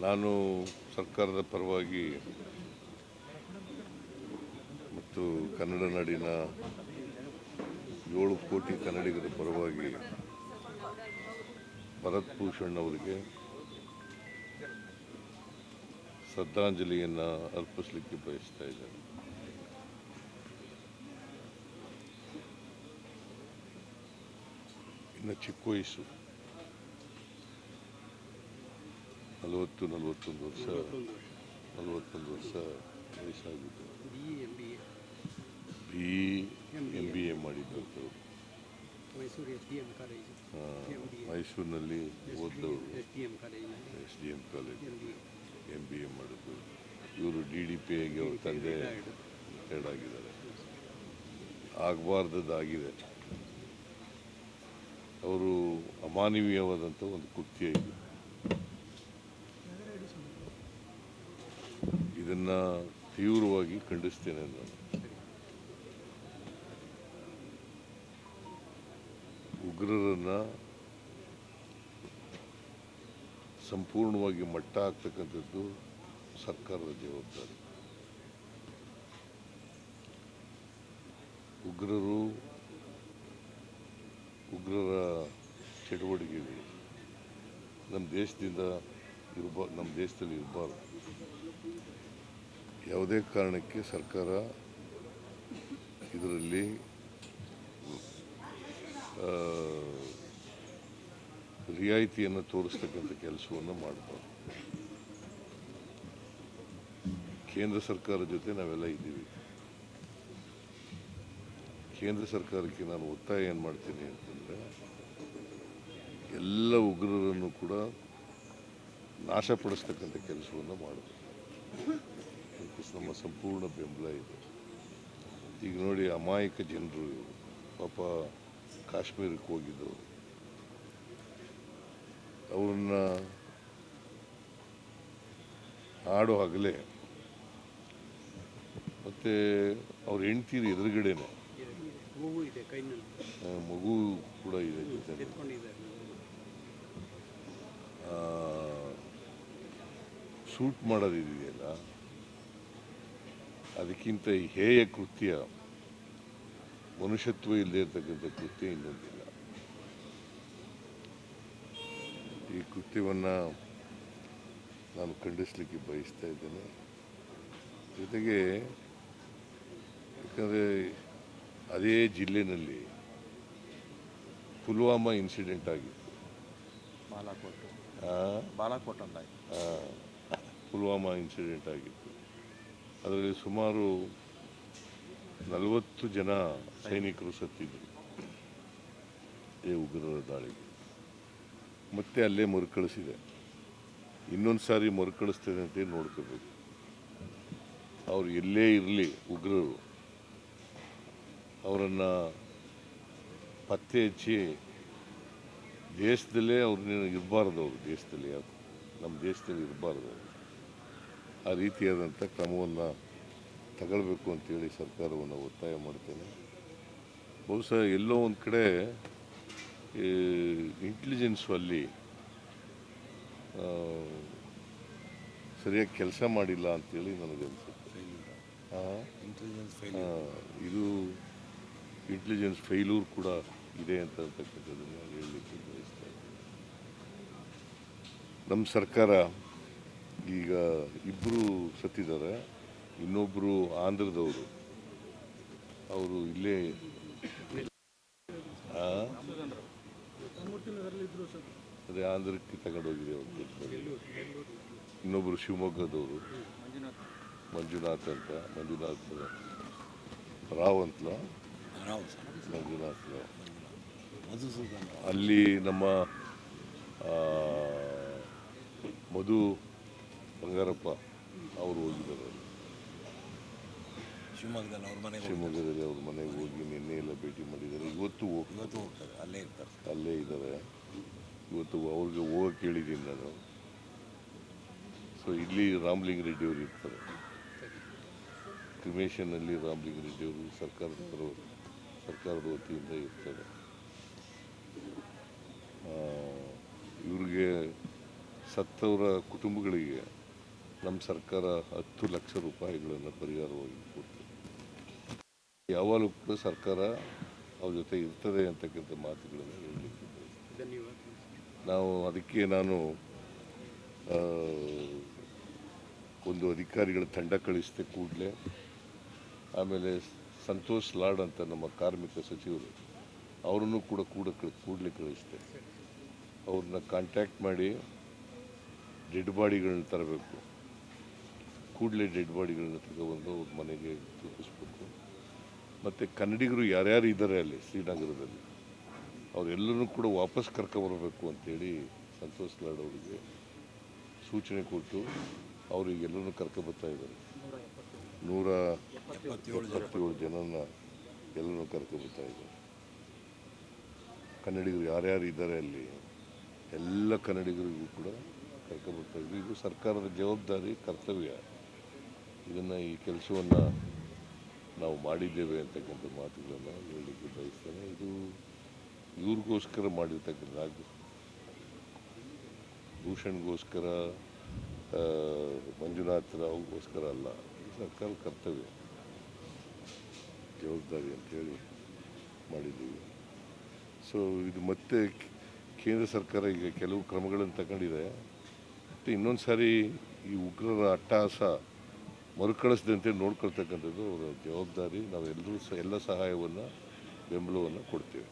ನಾನು ಸರ್ಕಾರದ ಪರವಾಗಿ ಮತ್ತು ಕನ್ನಡ ನಾಡಿನ 7 ಕೋಟಿ ಕನ್ನಡಿಗರ ಪರವಾಗಿ ಭರತ್ ಭೂಷಣ್ ಅವರಿಗೆ ಶ್ರದ್ಧಾಂಜಲಿಯನ್ನು ಅರ್ಪಿಸಲಿಕ್ಕೆ ಬಯಸ್ತಾ ಇದ್ದೇನೆ. ಇನ್ನು ಚಿಕ್ಕ ವಯಸ್ಸು 41 ವರ್ಷ ವಯಸ್ಸಾಗಿದ್ದು BE ಮಾಡಿದ್ದು ಮೈಸೂರಿನಲ್ಲಿ ಓದ್ದವರು, SDM ಕಾಲೇಜ್ MBA ಮಾಡಿದ್ದು. ಇವರು DDPAಗೆ ಅವ್ರ ತಂದೆ ರಿಟೈರ್ಡ್ ಆಗಿದ್ದಾರೆ. ಆಗಬಾರ್ದಾಗಿದೆ. ಅವರು ಅಮಾನವೀಯವಾದಂಥ ಒಂದು ಕೃತ್ಯ ಇದು. ಇದನ್ನು ತೀವ್ರವಾಗಿ ಖಂಡಿಸ್ತೇನೆ ನಾನು. ಉಗ್ರರನ್ನು ಸಂಪೂರ್ಣವಾಗಿ ಮಟ್ಟ ಹಾಕ್ತಕ್ಕಂಥದ್ದು ಸರ್ಕಾರದ ಜವಾಬ್ದಾರಿ. ಉಗ್ರರ ಚಟುವಟಿಕೆಗಳು ನಮ್ಮ ದೇಶದಲ್ಲಿ ಇರಬಾರ್ದು. ಯಾವುದೇ ಕಾರಣಕ್ಕೆ ಸರ್ಕಾರ ಇದರಲ್ಲಿ ರಿಯಾಯಿತಿಯನ್ನು ತೋರಿಸ್ತಕ್ಕಂಥ ಕೆಲಸವನ್ನು ಮಾಡಬಾರ್ದು. ಕೇಂದ್ರ ಸರ್ಕಾರದ ಜೊತೆ ನಾವೆಲ್ಲ ಇದ್ದೀವಿ. ಕೇಂದ್ರ ಸರ್ಕಾರಕ್ಕೆ ನಾನು ಒತ್ತಾಯ ಏನು ಮಾಡ್ತೀನಿ ಅಂತಂದರೆ, ಎಲ್ಲ ಉಗ್ರರನ್ನು ಕೂಡ ನಾಶಪಡಿಸ್ತಕ್ಕಂಥ ಕೆಲಸವನ್ನು ಮಾಡಬೇಕು. ಅದಕ್ಕೆ ನಮ್ಮ ಸಂಪೂರ್ಣ ಬೆಂಬಲ ಇದೆ. ಈಗ ನೋಡಿ, ಅಮಾಯಕ ಜನರು ಪಾಪ ಕಾಶ್ಮೀರಕ್ಕೆ ಹೋಗಿದ್ದವರು, ಅವ್ರನ್ನ ಹಾಡು ಹಗಲೇ ಮತ್ತು ಅವ್ರ ಹೆಂಡ್ತೀರು ಎದುರುಗಡೆನೆ ಮಗು ಕೂಡ ಇದೆ ಜೊತೆ ಶೂಟ್ ಮಾಡೋದಿದೆಯಲ್ಲ, ಅದಕ್ಕಿಂತ ಹೇಯ ಕೃತ್ಯ, ಮನುಷ್ಯತ್ವ ಇಲ್ಲದೆ ಇರತಕ್ಕಂಥ ಕೃತ್ಯ ಇನ್ನೊಂದಿಲ್ಲ. ಈ ಕೃತ್ಯವನ್ನು ನಾನು ಖಂಡಿಸಲಿಕ್ಕೆ ಬಯಸ್ತಾ ಇದ್ದೇನೆ. ಜೊತೆಗೆ ಯಾಕಂದರೆ ಅದೇ ಜಿಲ್ಲೆಯಲ್ಲಿ ಪುಲ್ವಾಮಾ ಇನ್ಸಿಡೆಂಟ್ ಆಗಿತ್ತು. ಪುಲ್ವಾಮಾ ಇನ್ಸಿಡೆಂಟ್ ಆಗಿತ್ತು. ಅದರಲ್ಲಿ ಸುಮಾರು 40 ಜನ ಸೈನಿಕರು ಸತ್ತಿದ್ದರು ಈ ಉಗ್ರರ ದಾಳಿಗೆ. ಮತ್ತೆ ಅಲ್ಲೇ ಮರುಕಳಿಸಿದೆ. ಇನ್ನೊಂದು ಸಾರಿ ಮರುಕಳಿಸ್ತದೆ ಅಂತ ನೋಡ್ಕೋಬೇಕು. ಅವ್ರು ಎಲ್ಲೇ ಇರಲಿ, ಉಗ್ರರು ಅವರನ್ನು ಪತ್ತೆ ಹಚ್ಚಿ ದೇಶದಲ್ಲೇ ಅವ್ರನ್ನ ಇರಬಾರ್ದು. ಅವರು ದೇಶದಲ್ಲಿ ನಮ್ಮ ದೇಶದಲ್ಲಿ ಇರಬಾರ್ದು. ಆ ರೀತಿಯಾದಂಥ ಕ್ರಮವನ್ನು ತಗೊಳ್ಬೇಕು ಅಂತೇಳಿ ಸರ್ಕಾರವನ್ನು ಒತ್ತಾಯ ಮಾಡ್ತೇನೆ. ಬಹುಶಃ ಎಲ್ಲೋ ಒಂದು ಕಡೆ ಇಂಟೆಲಿಜೆನ್ಸು ಅಲ್ಲಿ ಸರಿಯಾಗಿ ಕೆಲಸ ಮಾಡಿಲ್ಲ ಅಂತೇಳಿ ನನಗನ್ಸುತ್ತೆ. ಇದು ಇಂಟೆಲಿಜೆನ್ಸ್ ಫೇಲ್ಯೂರ್ ಕೂಡ ಇದೆ ಅಂತಕ್ಕಂಥದ್ದನ್ನು ಹೇಳಲಿಕ್ಕೆ ಬಯಸ್ತಾ ಇದ್ದೀನಿ. ನಮ್ಮ ಸರ್ಕಾರ ಈಗ 2 ಸತ್ತಿದ್ದಾರೆ. ಇನ್ನೊಬ್ಬರು ಆಂಧ್ರದವರು, ಅವರು ಇಲ್ಲೇ ಅದೇ ಆಂಧ್ರಕ್ಕೆ ತಗೊಂಡೋಗಿದೆ ಅವರು. ಇನ್ನೊಬ್ಬರು ಶಿವಮೊಗ್ಗದವರು, ಮಂಜುನಾಥ್ ರಾವ್ ಅಂತಲ, ಮಂಜುನಾಥ್ ರಾವ್. ಅಲ್ಲಿ ನಮ್ಮ ಮಧು ಬಂಗಾರಪ್ಪ ಅವರು ಹೋಗಿದ್ದಾರೆ. ಶಿವಮೊಗ್ಗದಲ್ಲಿ ಅವ್ರ ಮನೆಗೆ ಹೋಗಿ ನಿನ್ನೆ ಎಲ್ಲ ಭೇಟಿ ಮಾಡಿದ್ದಾರೆ. ಇವತ್ತು ಹೋಗ್ತಾರೆ, ಅಲ್ಲೇ ಇದ್ದಾರೆ. ಇವತ್ತು ಅವ್ರಿಗೆ ಹೋಗಕ್ಕೆ ಹೇಳಿದ್ದೀನಿ ನಾನು. ಸೊ ಇಲ್ಲಿ ರಾಮಲಿಂಗ ರೆಡ್ಡಿ ಅವರು ಇರ್ತಾರೆ. ಕ್ರಿಮೇಷನ್ನಲ್ಲಿ ರಾಮಲಿಂಗ ರೆಡ್ಡಿ ಅವರು ಸರ್ಕಾರದ ವತಿಯಿಂದ ಇರ್ತಾರೆ. ಇವ್ರಿಗೆ ಸತ್ತವರ ಕುಟುಂಬಗಳಿಗೆ ನಮ್ಮ ಸರ್ಕಾರ 10 ಲಕ್ಷ ರೂಪಾಯಿಗಳನ್ನು ಪರಿಹಾರವಾಗಿ ಕೊಡ್ತದೆ. ಯಾವಾಗಲೂ ಕೂಡ ಸರ್ಕಾರ ಅವ್ರ ಜೊತೆ ಇರ್ತದೆ ಅಂತಕ್ಕಂಥ ಮಾತುಗಳನ್ನು ಹೇಳಲಿಕ್ಕೆ ನಾವು ಅದಕ್ಕೆ ನಾನು ಒಂದು ಅಧಿಕಾರಿಗಳ ತಂಡ ಕಳಿಸಿದೆ ಕೂಡಲೇ. ಆಮೇಲೆ ಸಂತೋಷ್ ಲಾಡ್ ಅಂತ ನಮ್ಮ ಕಾರ್ಮಿಕ ಸಚಿವರು ಅವರನ್ನು ಕೂಡ ಕೂಡಲೇ ಕಳಿಸಿದೆ. ಅವ್ರನ್ನ ಕಾಂಟ್ಯಾಕ್ಟ್ ಮಾಡಿ ಡೆಡ್ ಬಾಡಿಗಳನ್ನ ತರಬೇಕು. ಕೂಡಲೇ ಡೆಡ್ ಬಾಡಿಗಳನ್ನ ತಗೊಬಂದು ಅವ್ರ ಮನೆಗೆ ತಲುಪಿಸ್ಬೇಕು. ಮತ್ತು ಕನ್ನಡಿಗರು ಯಾರ್ಯಾರು ಇದ್ದಾರೆ ಅಲ್ಲಿ ಶ್ರೀನಗರದಲ್ಲಿ ಅವರೆಲ್ಲರೂ ಕೂಡ ವಾಪಸ್ ಕರ್ಕೊಬರಬೇಕು ಅಂತೇಳಿ ಸಂತೋಷ್ ಲಾಡ್ ಅವರಿಗೆ ಸೂಚನೆ ಕೊಟ್ಟು ಅವರಿಗೆಲ್ಲರೂ ಕರ್ಕೊಬರ್ತಾ ಇದ್ದಾರೆ. 177 ಜನನ ಎಲ್ಲರೂ ಕರ್ಕೊಬರ್ತಾ ಇದ್ದಾರೆ. ಕನ್ನಡಿಗರು ಯಾರ್ಯಾರು ಇದ್ದಾರೆ ಅಲ್ಲಿ ಎಲ್ಲ ಕನ್ನಡಿಗರಿಗೂ ಕೂಡ ಕರ್ಕೊಬರ್ತಾ ಇದ್ವಿ. ಇದು ಸರ್ಕಾರದ ಜವಾಬ್ದಾರಿ, ಕರ್ತವ್ಯ. ಇದನ್ನು ಈ ಕೆಲಸವನ್ನು ನಾವು ಮಾಡಿದ್ದೇವೆ ಅಂತಕ್ಕಂಥ ಮಾತುಗಳನ್ನು ಹೇಳಲಿಕ್ಕೆ ಬಯಸ್ತೇನೆ. ಇದು ಇವ್ರಿಗೋಸ್ಕರ ಮಾಡಿರ್ತಕ್ಕಂಥ ಭೂಷಣ್ಗೋಸ್ಕರ, ಮಂಜುನಾಥ್ ರಾವ್ಗೋಸ್ಕರ ಅಲ್ಲ. ಇದು ಸರ್ಕಾರದ ಕರ್ತವ್ಯ, ಜವಾಬ್ದಾರಿ ಅಂತೇಳಿ ಮಾಡಿದ್ದೀವಿ. ಸೊ ಇದು ಮತ್ತೆ ಕೇಂದ್ರ ಸರ್ಕಾರ ಈಗ ಕೆಲವು ಕ್ರಮಗಳನ್ನು ತಗೊಂಡಿದೆ. ಮತ್ತು ಇನ್ನೊಂದು ಸಾರಿ ಈ ಉಗ್ರರ ಅಟ್ಟಹಾಸ ಮರುಕಳಿಸದಂತೆ ನೋಡ್ಕೊಳ್ತಕ್ಕಂಥದ್ದು ಅವರ ಜವಾಬ್ದಾರಿ. ನಾವೆಲ್ಲರೂ ಎಲ್ಲ ಸಹಾಯವನ್ನು, ಬೆಂಬಲವನ್ನು ಕೊಡ್ತೇವೆ.